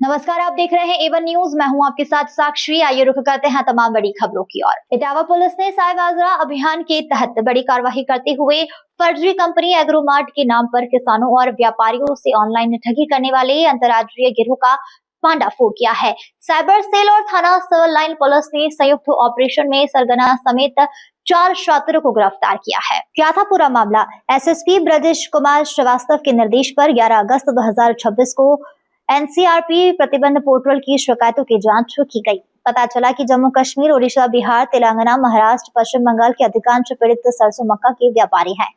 नमस्कार, आप देख रहे हैं एवन न्यूज। मैं हूं आपके साथ साक्षी। आइए रुख करते हैं तमाम बड़ी खबरों की ओर। इटावा पुलिस ने साय बाजरा अभियान के तहत बड़ी कार्रवाई करते हुए फर्जी कंपनी एग्रोमार्ट के नाम पर किसानों और व्यापारियों से ऑनलाइन ठगी करने वाले अंतर्राज्यीय गिरोह का भांडाफोड़ किया है। साइबर सेल और थाना सिविल लाइन पुलिस ने संयुक्त ऑपरेशन में सरगना समेत 4 छात्रों को गिरफ्तार किया है। क्या था पूरा मामला? एसएसपी ब्रजेश कुमार श्रीवास्तव के निर्देश पर 11 अगस्त 2026 को एनसीआरपी प्रतिबंध पोर्टल की शिकायतों की जांच की गई। पता चला कि जम्मू कश्मीर, ओडिशा, बिहार, तेलंगाना, महाराष्ट्र, पश्चिम बंगाल के अधिकांश पीड़ित सरसों मक्का के व्यापारी हैं।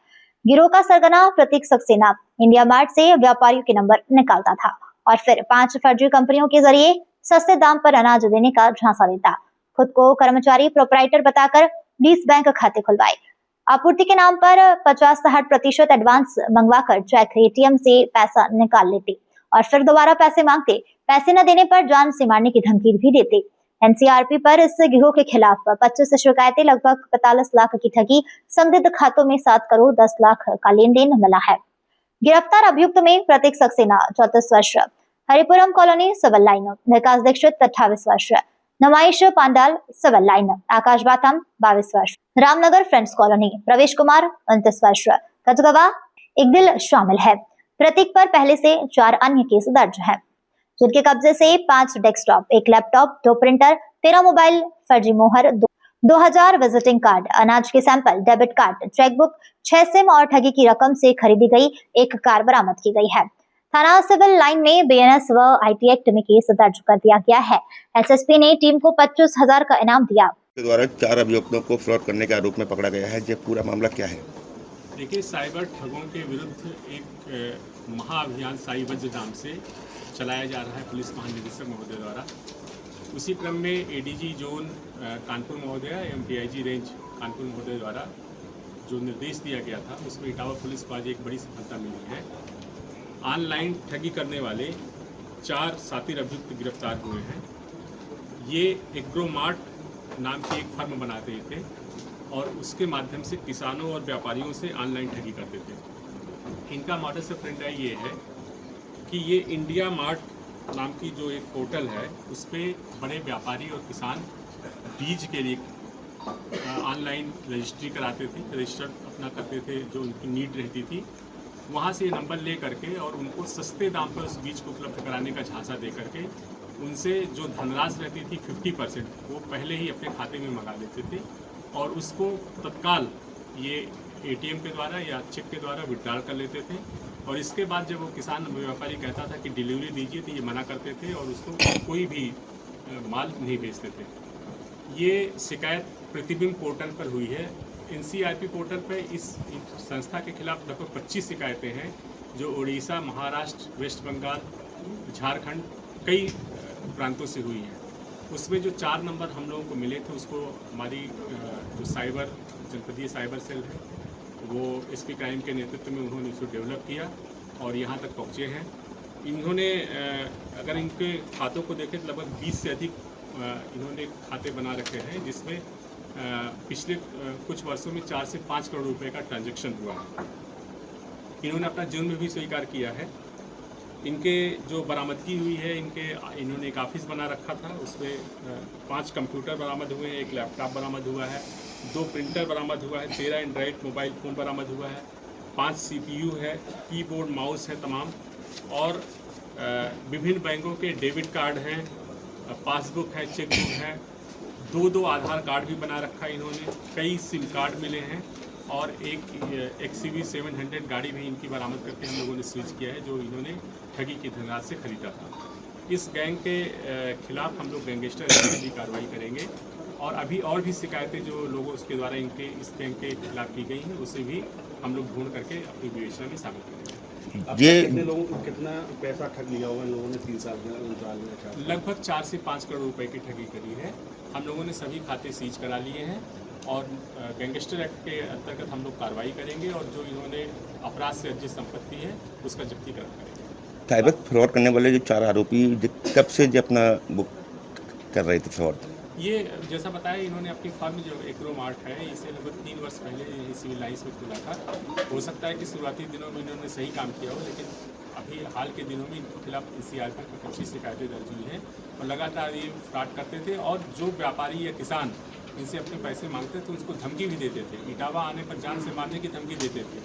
गिरोह का सरगना प्रतीक सक्सेना इंडिया मार्ट से व्यापारियों के नंबर निकालता था और फिर 5 फर्जी कंपनियों के जरिए सस्ते दाम पर अनाज देने का झांसा देता। खुद को कर्मचारी प्रोपराइटर बताकर 20 बैंक खाते खुलवाए। आपूर्ति के नाम पर 50-60% एडवांस मंगवाकर चेक एटीएम से पैसा निकाल लेते और फिर दोबारा पैसे मांगते। पैसे न देने पर जान से मारने की धमकी भी देते। एनसीआरपी पर इस गिरोह के खिलाफ 25 शिकायतें, लगभग 45 लाख की ठगी, संदिग्ध खातों में 7 करोड़ 10 लाख का लेन देन मिला है। गिरफ्तार अभियुक्त में प्रतीक सक्सेना 34 वर्ष, हरिपुरम कॉलोनी सिविल लाइन, विकास दीक्षित 28 वर्ष, नवाइश पांडाल सिविल लाइन, आकाश बाथम 22 वर्ष, रामनगर फ्रेंड्स कॉलोनी, प्रवेश कुमार 29 वर्ष, कचगवा इकदिल शामिल है। प्रतीक पर पहले से 4 अन्य केस दर्ज हैं, जिनके कब्जे से 5 डेस्कटॉप, 1 लैपटॉप, 2 प्रिंटर, 13 मोबाइल, फर्जी मोहर, 2000 विजिटिंग कार्ड, अनाज के sample, debit card, chequebook, 6 SIM और ठगी की रकम से खरीदी गई 1 कार बरामद की गई है। थाना सिविल लाइन में बीएनएस व आईटी एक्ट में केस दर्ज कर दिया गया है। एसएसपी ने टीम को 25,000 का इनाम दिया। द्वारा 4 अभियुक्तों को फ्रॉड करने के आरोप में पकड़ा गया है। ये पूरा मामला क्या है? देखिए, साइबर ठगों के विरुद्ध एक महाअभियान साइबर नाम से चलाया जा रहा है पुलिस महानिदेशक महोदय द्वारा। उसी क्रम में एडीजी जोन कानपुर महोदय एवं डीआईजी रेंज कानपुर महोदय द्वारा जो निर्देश दिया गया था, उसमें इटावा पुलिस को आज एक बड़ी सफलता मिली है। ऑनलाइन ठगी करने वाले 4 साथी अभियुक्त गिरफ्तार हुए हैं। ये एग्रोमार्ट नाम की एक फर्म बनाते थे और उसके माध्यम से किसानों और व्यापारियों से ऑनलाइन ठगी करते थे। इनका मॉडस ऑपरेंडी ये है कि ये इंडिया मार्ट नाम की जो एक पोर्टल है, उस पर बड़े व्यापारी और किसान बीज के लिए ऑनलाइन रजिस्ट्री कराते थे, रजिस्टर अपना करते थे जो उनकी नीड रहती थी। वहाँ से नंबर ले करके और उनको सस्ते दाम पर उस बीज को उपलब्ध कराने का झांसा दे करके उनसे जो धनराशि रहती थी 50% वो पहले ही अपने खाते में मंगा लेते थे और उसको तत्काल ये एटीएम के द्वारा या चेक के द्वारा विड्रॉल कर लेते थे। और इसके बाद जब वो किसान व्यापारी कहता था कि डिलीवरी दीजिए, तो ये मना करते थे और उसको कोई भी माल नहीं बेचते थे। ये शिकायत प्रतिबिंब पोर्टल पर हुई है। एनसीआरपी पोर्टल पर इस संस्था के खिलाफ लगभग 25 शिकायतें हैं, जो उड़ीसा, महाराष्ट्र, वेस्ट बंगाल, झारखंड, कई प्रांतों से हुई हैं। उसमें जो 4 नंबर हम लोगों को मिले थे, उसको हमारी जो साइबर जनपदीय साइबर सेल है, वो एसपी क्राइम के नेतृत्व में उन्होंने उसको डेवलप किया और यहाँ तक पहुँचे हैं। इन्होंने अगर इनके खातों को देखें तो लगभग 20 से अधिक इन्होंने खाते बना रखे हैं, जिसमें पिछले कुछ वर्षों में 4 से 5 करोड़ रुपए का ट्रांजैक्शन हुआ है। इन्होंने अपना जुर्म भी स्वीकार किया है। इनके जो बरामदगी हुई है, इन्होंने एक ऑफिस बना रखा था, उसमें 5 कंप्यूटर बरामद हुए हैं, 1 लैपटॉप बरामद हुआ है, 2 प्रिंटर बरामद हुआ है, 13 एंड्रॉइड मोबाइल फ़ोन बरामद हुआ है, 5 सीपीयू है, कीबोर्ड माउस है तमाम, और विभिन्न बैंकों के डेबिट कार्ड हैं, पासबुक है, चेकबुक है, 2 आधार कार्ड भी बना रखा है इन्होंने, कई सिम कार्ड मिले हैं और एक XCV 700 गाड़ी भी इनकी बरामद करके हम लोगों ने सीज किया है, जो इन्होंने ठगी की धनराशि से खरीदा था। इस गैंग के खिलाफ हम लोग गैंगस्टर की कार्रवाई करेंगे और अभी और भी शिकायतें जो लोगों के द्वारा इनके इस गैंग के खिलाफ की गई हैं, उसे भी हम लोग ढूंढ करके अपनी विवेचना में शामिल करेंगे। ये कितने लोगों को कितना पैसा ठग लिया हुआ इन लोगों ने 3 साल में? लगभग 4 से 5 करोड़ रुपए की ठगी करी है। हम लोगों ने सभी खाते सीज करा लिए हैं और गैंगस्टर एक्ट के अंतर्गत हम लोग कार्रवाई करेंगे और जो इन्होंने अपराध से अर्जित संपत्ति है उसका जब्तीकरण करेंगे। साइबर फ्रॉड करने वाले जो 4 आरोपी कब से अपना बुक कर रहे थे फ्रॉड? ये जैसा बताया, इन्होंने अपनी फर्म जो एग्रोमार्ट है, इसे लगभग 3 वर्ष पहले सिविल लाइन्स में खुला था। हो सकता है कि शुरुआती दिनों में इन्होंने सही काम किया हो, लेकिन अभी हाल के दिनों में इनके खिलाफ NCR पर कच्ची शिकायतें दर्ज हुई हैं और लगातार ये फ्रॉड करते थे और जो व्यापारी या किसान इनसे अपने पैसे मांगते तो उसको धमकी भी देते थे, इटावा आने पर जान से मारने की धमकी देते थे।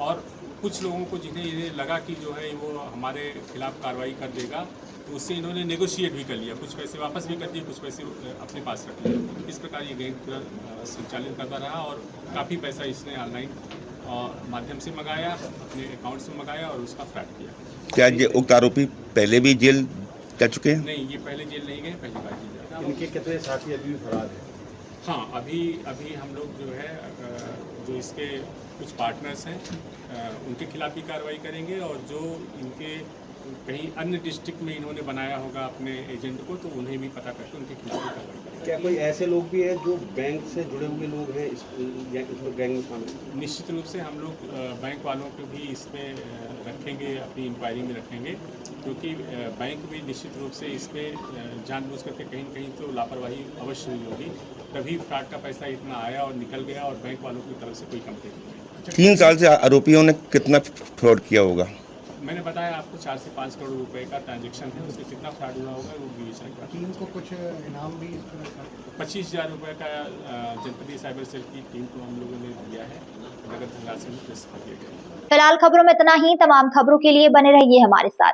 और कुछ लोगों को जिन्हें ये लगा कि जो है वो हमारे खिलाफ कार्रवाई कर देगा, तो उससे इन्होंने नेगोशिएट भी कर लिया, कुछ पैसे वापस भी कर दिए, कुछ पैसे अपने पास रख लिए। इस प्रकार ये गैंग संचालित करता रहा और काफ़ी पैसा इसने ऑनलाइन माध्यम से मंगाया, अपने अकाउंट से मंगाया और उसका फ्रॉड किया। क्या ये उक्त आरोपी पहले भी जेल जा चुके हैं? नहीं, ये पहले जेल नहीं गए, पहली बार जेल गए। इनके कितने साथी अभी भी फरार हैं? हाँ, अभी हम लोग जो है जो इसके कुछ पार्टनर्स हैं उनके खिलाफ भी कार्रवाई करेंगे और जो इनके कहीं अन्य डिस्ट्रिक्ट में इन्होंने बनाया होगा अपने एजेंट को, तो उन्हें भी पता करके उनके खिलाफ भी कार्रवाई करेंगे। क्या कोई ऐसे लोग भी हैं जो बैंक से जुड़े हुए लोग हैं इसमें गैंग में शामिल? निश्चित रूप से हम लोग बैंक वालों को भी इसमें रखेंगे, अपनी इंक्वायरी में रखेंगे, क्योंकि बैंक भी निश्चित रूप से इसमें जानबूझ करके कहीं न कहीं तो लापरवाही अवश्य हुई होगी, तभी फ्रॉड का पैसा इतना आया और निकल गया और बैंक वालों की तरफ से कोई कंप्लेंट नहीं। 3 साल से आरोपियों ने कितना फ्रॉड किया होगा? मैंने बताया आपको 4 से 5 करोड़ रुपए का ट्रांजैक्शन है, उसमें कितना फ्रॉड हुआ होगा वो विवेचना कर। टीम को कुछ इनाम भी 25,000 रुपये का जनपदीय साइबर सेल की टीम को हम लोगों ने दिया है, नगद धनराशि में प्रेस कर दिया गया है। फिलहाल खबरों में इतना ही। तमाम खबरों के लिए बने रहिए हमारे साथ।